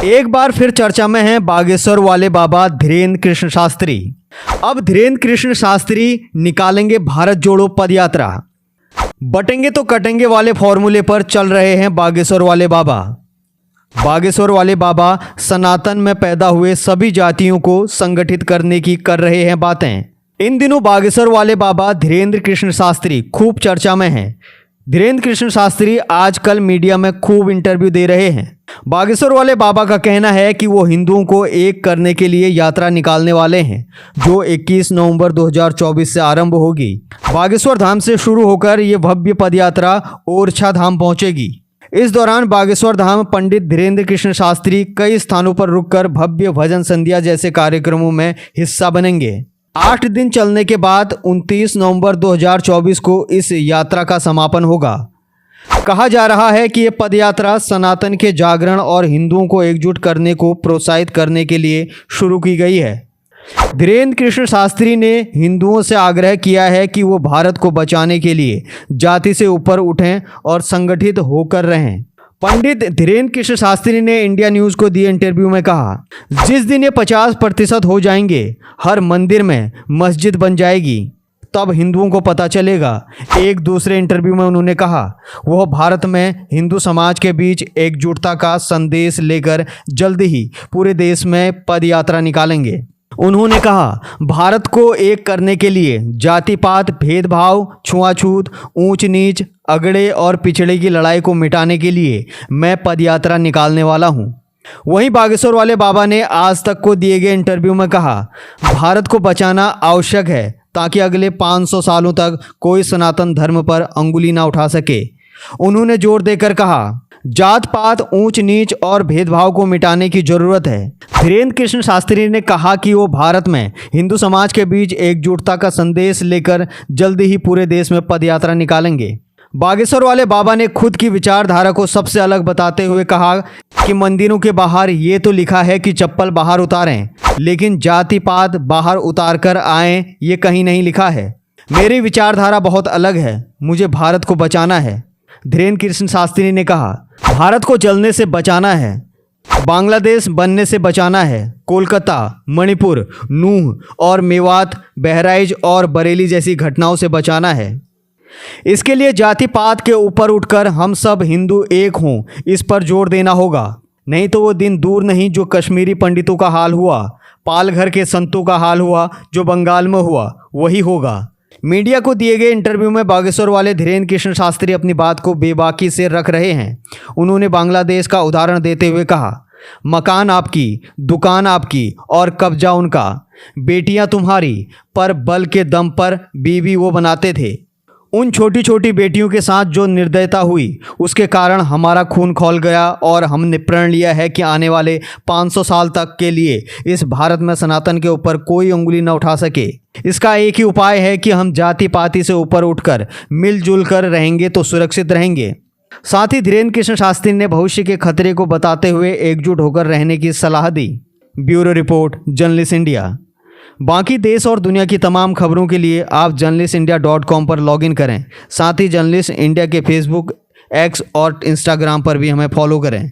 एक बार फिर चर्चा में हैं बागेश्वर वाले बाबा धीरेन्द्र कृष्ण शास्त्री। अब धीरेन्द्र कृष्ण शास्त्री निकालेंगे भारत जोड़ो पदयात्रा। बटेंगे तो कटेंगे वाले फॉर्मूले पर चल रहे हैं बागेश्वर वाले बाबा। बागेश्वर वाले बाबा सनातन में पैदा हुए सभी जातियों को संगठित करने की कर रहे हैं बातें। इन दिनों बागेश्वर वाले बाबा धीरेन्द्र कृष्ण शास्त्री खूब चर्चा में हैं। धीरेन्द्र कृष्ण शास्त्री आजकल मीडिया में खूब इंटरव्यू दे रहे हैं। बागेश्वर वाले बाबा का कहना है कि वो हिंदुओं को एक करने के लिए यात्रा निकालने वाले हैं, जो 21 नवंबर 2024 से आरंभ होगी। बागेश्वर धाम से शुरू होकर ये भव्य पदयात्रा ओरछा धाम पहुंचेगी। इस दौरान बागेश्वर धाम पंडित धीरेन्द्र कृष्ण शास्त्री कई स्थानों पर रुककर भव्य भजन संध्या जैसे कार्यक्रमों में हिस्सा बनेंगे। 8 दिन चलने के बाद 29 नवंबर 2024 को इस यात्रा का समापन होगा। कहा जा रहा है कि ये पदयात्रा सनातन के जागरण और हिंदुओं को एकजुट करने को प्रोत्साहित करने के लिए शुरू की गई है। धीरेन्द्र कृष्ण शास्त्री ने हिंदुओं से आग्रह किया है कि वो भारत को बचाने के लिए जाति से ऊपर उठें और संगठित होकर रहें। पंडित धीरेन्द्र कृष्ण शास्त्री ने इंडिया न्यूज़ को दिए इंटरव्यू में कहा, जिस दिन ये 50% हो जाएंगे, हर मंदिर में मस्जिद बन जाएगी, तब हिंदुओं को पता चलेगा। एक दूसरे इंटरव्यू में उन्होंने कहा वह भारत में हिंदू समाज के बीच एकजुटता का संदेश लेकर जल्द ही पूरे देश में पदयात्रा निकालेंगे। उन्होंने कहा, भारत को एक करने के लिए जाति पात, भेदभाव, छुआछूत, ऊंच नीच, अगड़े और पिछड़े की लड़ाई को मिटाने के लिए मैं पदयात्रा निकालने वाला हूं। वहीं बागेश्वर वाले बाबा ने आज तक को दिए गए इंटरव्यू में कहा, भारत को बचाना आवश्यक है ताकि अगले 500 सालों तक कोई सनातन धर्म पर अंगुली ना उठा सके। उन्होंने जोर देकर कहा, जात पात, ऊंच नीच और भेदभाव को मिटाने की जरूरत है। धीरेन्द्र कृष्ण शास्त्री ने कहा कि वो भारत में हिंदू समाज के बीच एकजुटता का संदेश लेकर जल्द ही पूरे देश में पदयात्रा निकालेंगे। बागेश्वर वाले बाबा ने खुद की विचारधारा को सबसे अलग बताते हुए कहा कि मंदिरों के बाहर ये तो लिखा है कि चप्पल बाहर उतारें, लेकिन जाति पात बाहर उतार कर आएँ ये कहीं नहीं लिखा है। मेरी विचारधारा बहुत अलग है, मुझे भारत को बचाना है। धीरेन्द्र कृष्ण शास्त्री ने कहा, भारत को जलने से बचाना है, बांग्लादेश बनने से बचाना है, कोलकाता, मणिपुर, नूह और मेवात, बहराइच और बरेली जैसी घटनाओं से बचाना है। इसके लिए जाति पात के ऊपर उठकर हम सब हिंदू एक हों, इस पर जोर देना होगा। नहीं तो वो दिन दूर नहीं जो कश्मीरी पंडितों का हाल हुआ, पालघर के संतों का हाल हुआ, जो बंगाल में हुआ, वही होगा। मीडिया को दिए गए इंटरव्यू में बागेश्वर वाले धीरेन्द्र कृष्ण शास्त्री अपनी बात को बेबाकी से रख रहे हैं। उन्होंने बांग्लादेश का उदाहरण देते हुए कहा, मकान आपकी, दुकान आपकी और कब्जा उनका, बेटियां तुम्हारी, पर बल के दम पर बीवी वो बनाते थे। उन छोटी छोटी बेटियों के साथ जो निर्दयता हुई, उसके कारण हमारा खून खौल गया और हमने प्रण लिया है कि आने वाले 500 साल तक के लिए इस भारत में सनातन के ऊपर कोई उंगली न उठा सके। इसका एक ही उपाय है कि हम जाति पाति से ऊपर उठकर मिलजुल कर रहेंगे तो सुरक्षित रहेंगे। साथ ही धीरेन्द्र कृष्ण शास्त्री ने भविष्य के खतरे को बताते हुए एकजुट होकर रहने की सलाह दी। Bureau report, journalist India. बाकी देश और दुनिया की तमाम खबरों के लिए आप journalistindia.com पर लॉगिन करें। साथ ही जर्नलिस्ट इंडिया के फेसबुक, एक्स और इंस्टाग्राम पर भी हमें फॉलो करें।